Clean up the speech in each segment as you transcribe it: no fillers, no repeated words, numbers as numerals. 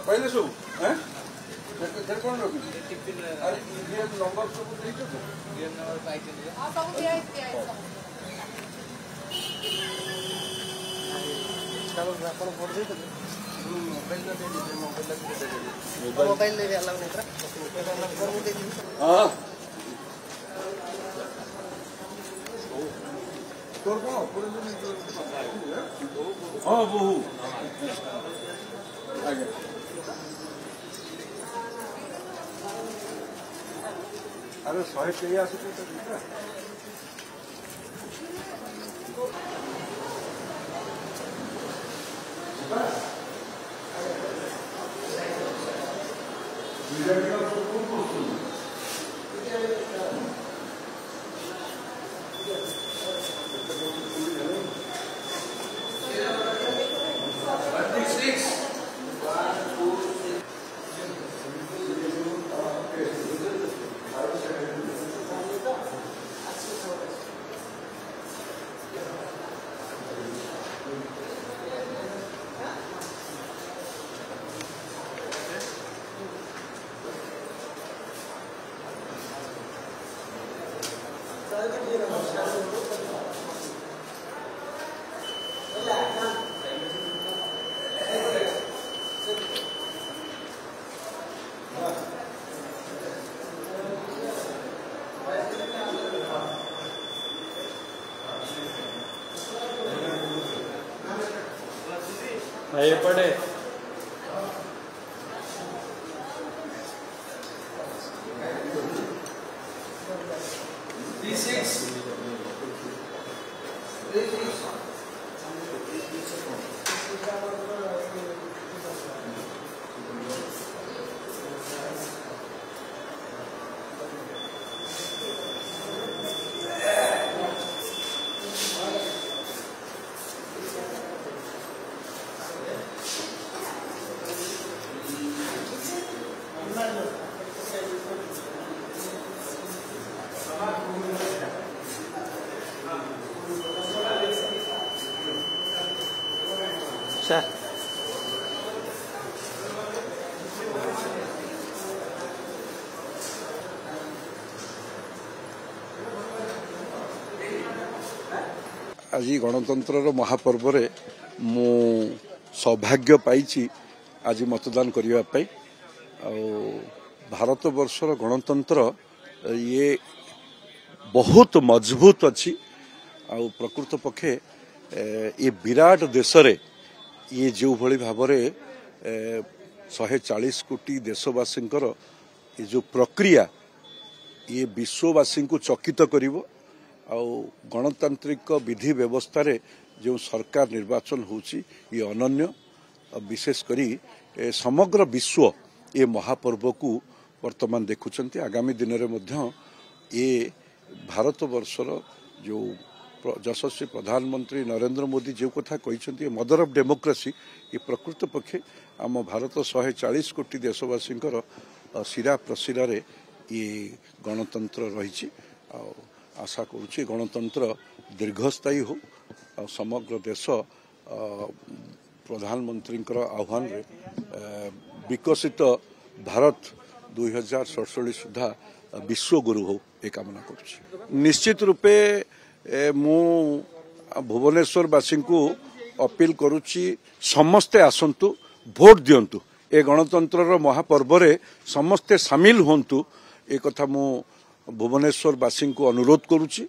पहले सब कौन रखी नंबर सब मोबाइल हाँ बहु अरे 100 के भाई पड़े अच्छा आज गणतंत्र महापर्व मु सौभाग्य पाई आज मतदान करने भारत वर्षर गणतंत्र ये बहुत मजबूत अच्छी प्रकृत पक्षे ये विराट देश रे ये जो भली भाव 140 कोटी देशवासी ये जो प्रक्रिया ये विश्ववासी को चकित करिवो गणतांत्रिक विधि व्यवस्था रे जो सरकार निर्वाचन होची ये अनन्य विशेष करी समग्र विश्व ये महापर्व को वर्तमान देखुचंती आगामी दिन रे मध्य ये भारत वर्षर जो यशस्वी प्रधानमंत्री नरेंद्र मोदी जो कथा कहते मदर ऑफ डेमोक्रेसी ये प्रकृत पक्षे आम भारत 140 कोटी देशवासी शिरा प्रशिरा रे ये गणतंत्र रही आशा करुच्ची गणतंत्र दीर्घस्थायी हो समग्र देश प्रधानमंत्री आह्वान रे विकसित भारत 2047 सुधा विश्वगुरु हो ये कामना करुच्ची। निश्चित रूपे मु भुवनेश्वरवासी को अपील करुच्ची समस्ते आसंतु भोट दियंतु ए गणतंत्र महापर्व रे समस्ते सामिल होंतु एक कथा मु भुवनेश्वरवासी को अनुरोध करुच्ची।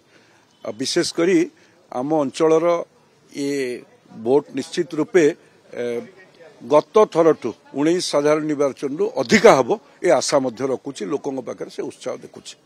विशेष करी आम अंचलर ये भोट निश्चित रूपे गत थरठू 19 साधारण निर्वाचन अधिका हम ये आशा रखुची लोकों पाखे से उत्साह देखुची।